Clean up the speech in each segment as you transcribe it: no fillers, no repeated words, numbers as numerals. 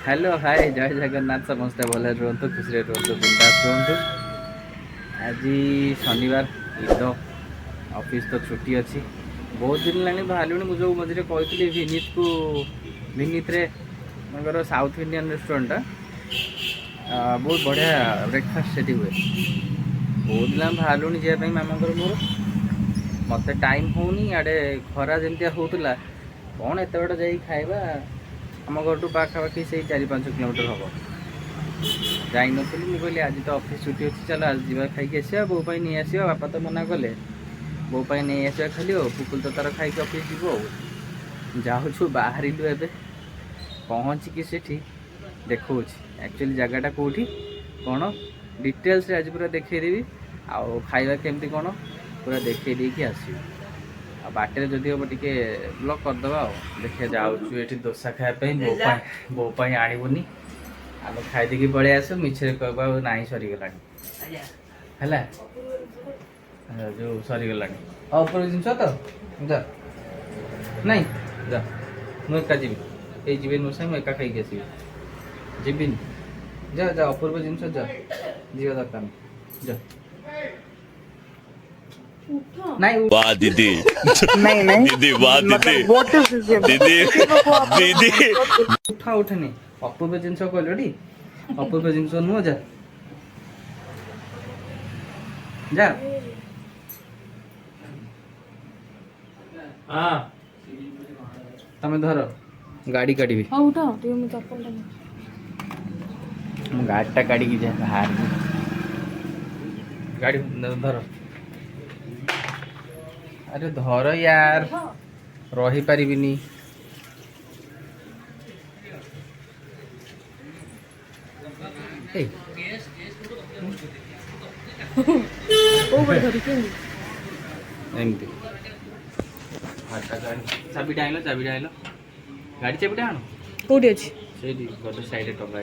Hello hi जय जगन्नाथ समस्ते भले रुहतु खुशी रुहतु बिंदास रुहतु। आज शनिवार ईद ऑफिस तो छुट्टी अच्छी बहुत दिन लानी बाहर मुझे मझे कहती विनीत को विनीत रे साउथ इंडियन रेस्टोरेंट बहुत बढ़िया ब्रेकफास्ट से हुए बहुत दिन बाहर जावाई मामा मोर मत टाइम होनी आड़े खरा जमी होता कौन एत बड़ा जा खाଇବା आम घर टू पाखापाखि से 4-5 किलोमीटर हम जाई नी मुझे कहली आज तो ऑफिस छुट्टी अच्छी चल आज जा खाई आसा बो नहीं आसा बापा तो मना कले बो नहीं आसा खाली पुकुल तो तार खाई ऑफिस जीव जाऊँ बाहर ए पहुँचिकी सेठी देखा एक्चुअली जगटा कौटी कौन डिटेल्स आज पूरा देखदेवी आउ खाଇବା केमती कौन पूरा देखी आसवी बाटे जदि हम टे ब्लॉक करदे देखिए जाऊँ ये दोसा खायापी बोपाई आणबुनि आम खाईदी पलि आस मिछे कह ना सरीगला है जो सरीगला अपर जिन तो जा नहीं जा मुझा जी ये जी नुसा मुझे खाई आसवि जीवन जा जा अपूर्व जिन जा जी दरकार जा नहीं वाह दीदी नहीं नहीं दीदी वाह दीदी व्हाट इज दिस दीदी दीदी उठा उठनी अपूर्व जिन कहल अपूर्व जिन नुह जा जा तमें धर गाड़ी काटी हां उठा तू मु चप्पल गाड़ी काटी जा बाहर गाड़ी धर अरे धर यार रही पारिबिनी एमती चाबिटा आइल गाड़ी चाबिटा आण कोडी अछि से गोटे साइड टंगा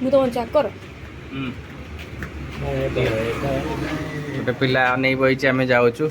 मु तो चाकर गोटे पिला नहीं बही आम जाऊँ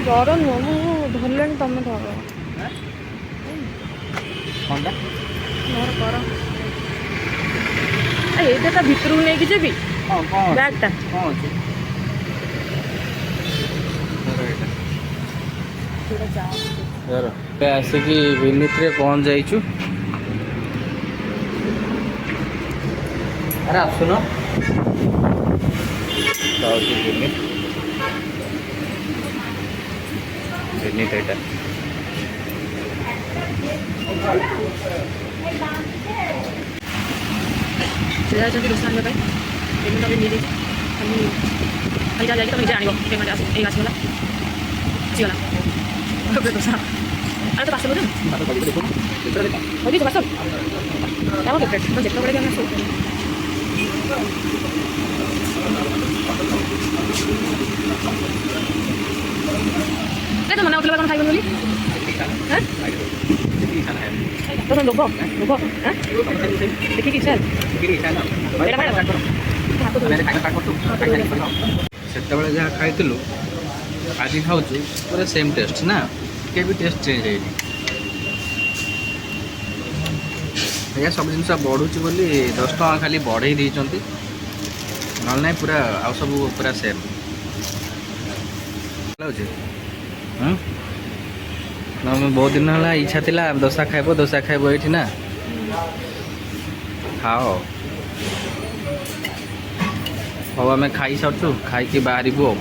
डर नुह धरले तुम धर कौन धर कर এইটা তা ভিতরକୁ ନେଇକି ଯିବି हाँ कौन ବ୍ୟାଗଟା कौन अच्छे ଆସିକି ଭିନିତରେ ପହଞ୍ଚ ଯାଇଛୁ ଆରେ ଆସୁନ ଯାଉଛି ଭିନିତ ଏଇଟା ସେ ଯାଇଛନ୍ତି ରୋଷେଇ ଆଣିବା ପାଇଁ ପେମେଣ୍ଟ ବି ନେଇଯାଇଛି ଖାଲି ଖାଲି ଯାହା ଯାଇକି ତମେ ନିଜେ ଆଣିବ ପେମେଣ୍ଟ ଏଇ ଆସିଗଲା ଆସିଗଲା ଦୋସା ଆରେ ତ ପାର୍ସଲ ବୋଧେ ପାର୍ସଲ আমার ফেভারিট তো যেତେବେଳେ ବି ଆମେ ସବୁ ଏ ତ ମନା କରୁଥିଲା କ'ଣ ଖାଇବନି ବୋଲି ତ ଲୋଭ ଲୋଭ ଦେଖିକି ଇଚ୍ଛା ସେତେବେଳେ ଯାହା ଖାଇଥିଲୁ ଆଜି ଖାଉଛୁ ପୁରା ସେମ୍ ଟେଷ୍ଟ ନା ଟିକେ ବି ଟେଷ୍ଟ ଚେଞ୍ଜ ହେଇନି ଆଜ୍ଞା ସବୁ ଜିନିଷ ବଢ଼ୁଛି ବୋଲି 10 ଟଙ୍କା ଖାଲି ବଢ଼େଇ ଦେଇଛନ୍ତି ନହେଲେ ନାହିଁ ପୁରା ଆଉ ସବୁ ପୁରା ସେମ୍ ଲାଗୁଛି ବହୁତ ଦିନ ହେଲା ଇଚ୍ଛା ଥିଲା ଦୋସା ଖାଇବ ଏଇଠି ନା ଖାଅ ହଉ ଆମେ ଖାଇସାରିଛୁ ଖାଇକି ବାହାରିବୁ ଆଉ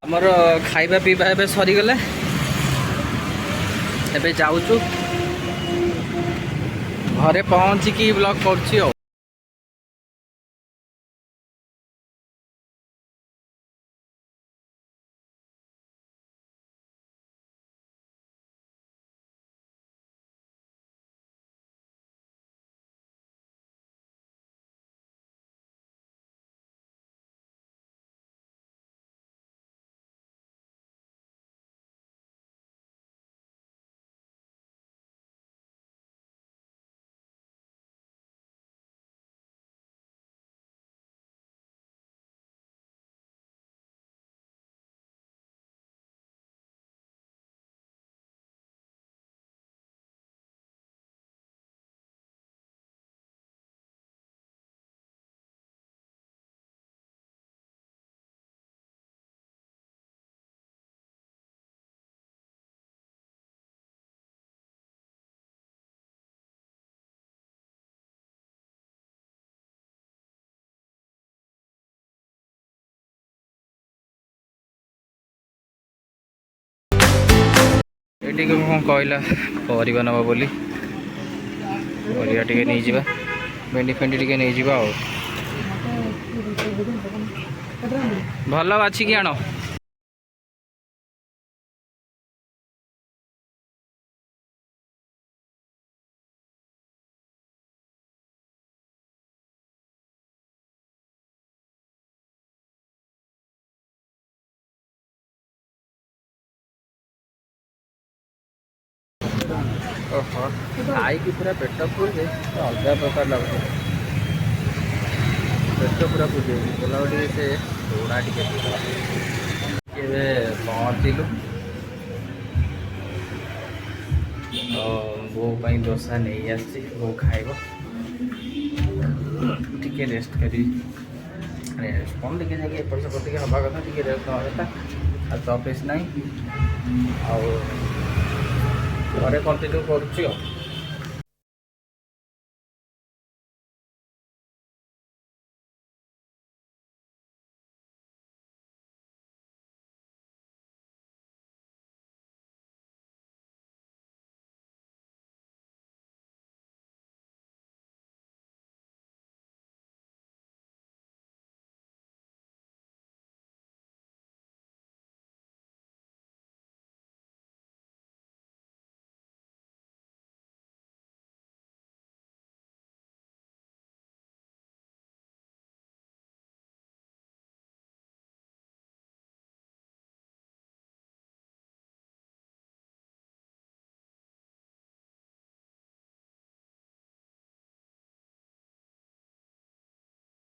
ଆମର ଖାଇବା ପିଇବା ଏବେ ସରିଗଲା ଏବେ ଯାଉଛୁ ଘରେ ପହଞ୍ଚିକି ବ୍ଲଗ୍ କରୁଛି ଆଉ ଏଠି କ'ଣ କହିଲା ପରିବା ନେବା ବୋଲି ପରିବା ଟିକେ ନେଇଯିବା ଭେଣ୍ଡି ଫେଣ୍ଡି ଟିକେ ନେଇଯିବା ଆଉ ଭଲ ବାଛିକି ଆଣ ଓହୋ ଖାଇକି ପୁରା ପେଟ ଫୁଲ୍ ଯେ ଅଲଗା ପ୍ରକାର ଲାଗୁଛି ପେଟ ପୁରା ଫୁଲ୍ ହେଇଛି ବୋଲା ଟିକେ ସେ ଦୌଡ଼ା ଟିକେ ଏବେ ପହଞ୍ଚିଲୁ ବୋଉ ପାଇଁ ଦୋସା ନେଇ ଆସିଛି ବୋଉ ଖାଇବ ଟିକେ ରେଷ୍ଟ କରିବି ରେଷ୍ଟ କ'ଣ ଟିକେ ଯାଇକି ଏପଟ ସେପଟ ଟିକେ ହେବା କଥା ଟିକେ ରେଷ୍ଟ ନେବା କଥା ଆଉ ତ ଅଫିସ୍ ନାହିଁ ଆଉ ଘରେ କଣ୍ଟିନ୍ୟୁ କରୁଛି ଆଉ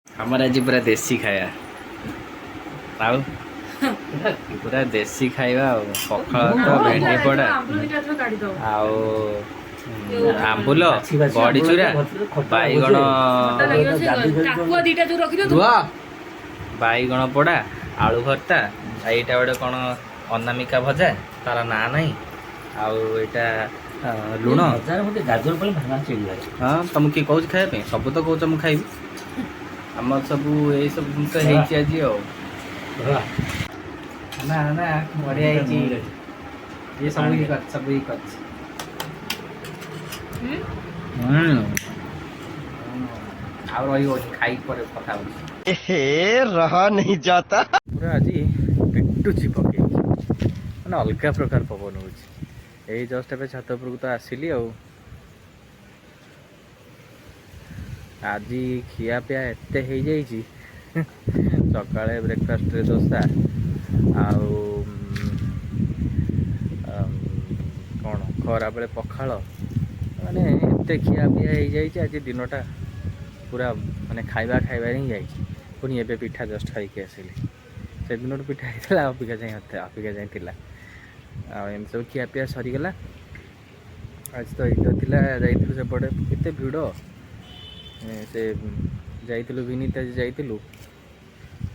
ଆମର ଆଜି ପୁରା ଦେଶୀ ଖାଇବା ଆଉ ପୁରା ଦେଶୀ ଖାଇବା ଆଉ ପଖାଳ ଭାତ ଭେଣ୍ଡି ପୋଡ଼ା ଆଉ ଆମ୍ବୁଲ ବଡ଼ିଚୁରା ବାଇଗଣ ବାଇଗଣ ପୋଡ଼ା ଆଳୁ ଭର୍ତ୍ତା ଏଇଟା ଗୋଟେ କ'ଣ ଅନାମିକା ଭଜା ତାର ନାଁ ନାହିଁ ଆଉ ଏଇଟା ଲୁଣ ଗାଜର ପଡ଼ିଲେ ଭାଙ୍ଗା ଚିଡ଼ି ଯାଉଛି। ହଁ ତମକୁ କିଏ କହୁଛି ଖାଇବା ପାଇଁ ସବୁ ତ କହୁଛ ମୁଁ ଖାଇବି ଆମର ସବୁ ଏଇସବୁ ଜିନିଷ ହେଇଛି ଆଜି ଆଉ ନା ନା ବଢ଼ିଆ ହେଇଛି ଇଏ ସବୁ ହିଁ କରିଛି ସବୁ ହିଁ କରିଛି ଆଉ ରହିବନି ଖାଇକି ପରେ କଥା ହଉଛି ରହା नहीं जाता। ପୁରା ଆଜି ପିଟୁଛି ପକେଇଛି ମାନେ ଅଲଗା ପ୍ରକାର ପବନ ହେଉଛି ଏଇ ଜଷ୍ଟ ଏବେ ଛାତ ଉପରକୁ ତ ଆସିଲି ଆଉ ଆଜି ଖିଆପିଆ ଏତେ ହେଇଯାଇଛି ସକାଳେ ବ୍ରେକଫାଷ୍ଟରେ ଦୋସା ଆଉ କ'ଣ ଖରାବେଳେ ପଖାଳ ମାନେ ଏତେ ଖିଆପିଆ ହେଇଯାଇଛି ଆଜି ଦିନଟା ପୁରା ମାନେ ଖାଇବା ହିଁ ଯାଇଛି ପୁଣି ଏବେ ପିଠା ଜଷ୍ଟ ଖାଇକି ଆସିଲି ସେଦିନଠୁ ପିଠା ହେଇଥିଲା ଅବିକା ଯାଇ ଥିଲା ଆଉ ଏମିତି ସବୁ ଖିଆପିଆ ସରିଗଲା ଆଜି ତ ଏଇଟା ଥିଲା ଯାଇଥିଲୁ ସେପଟେ କେତେ ଭିଡ଼ ସେ ଯାଇଥିଲୁ ବିନିତ ଆଜି ଯାଇଥିଲୁ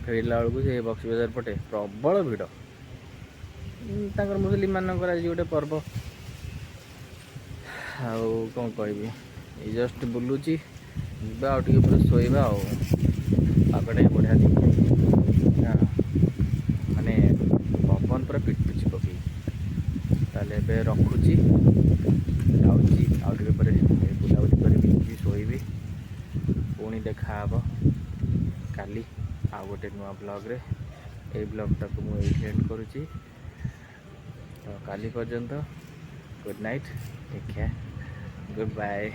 ଫେରିଲା ବେଳକୁ ସେ ବକ୍ସି ବଜାର ପଟେ ପ୍ରବଳ ଭିଡ଼ ତାଙ୍କର ମୁସଲିମ ମାନଙ୍କର ଆଜି ଗୋଟେ ପର୍ବ ଆଉ କ'ଣ କହିବି ଏଇ ଜଷ୍ଟ ବୁଲୁଛି ଯିବା ଆଉ ଟିକେ ପରେ ଶୋଇବା ଆଉ ପାଗଟା ବଢ଼ିଆ ମାନେ ପବନ ପୁରା ପିଟୁଛି ପକେଇ ତାହେଲେ ଏବେ ରଖୁଛି ଯାଉଛି ଆଉ ଟିକେ ପରେ ବୁଲାବୁଲି କରିବି ଶୋଇବି ପୁଣି ଦେଖା ହେବ କାଲି ଆଉ ଗୋଟେ ନୂଆ ବ୍ଲଗ୍ରେ ଏଇ ବ୍ଲଗ୍ଟାକୁ ମୁଁ ଏଇଠି ଏଣ୍ଡ କରୁଛି ତ କାଲି ପର୍ଯ୍ୟନ୍ତ good night take care good bye.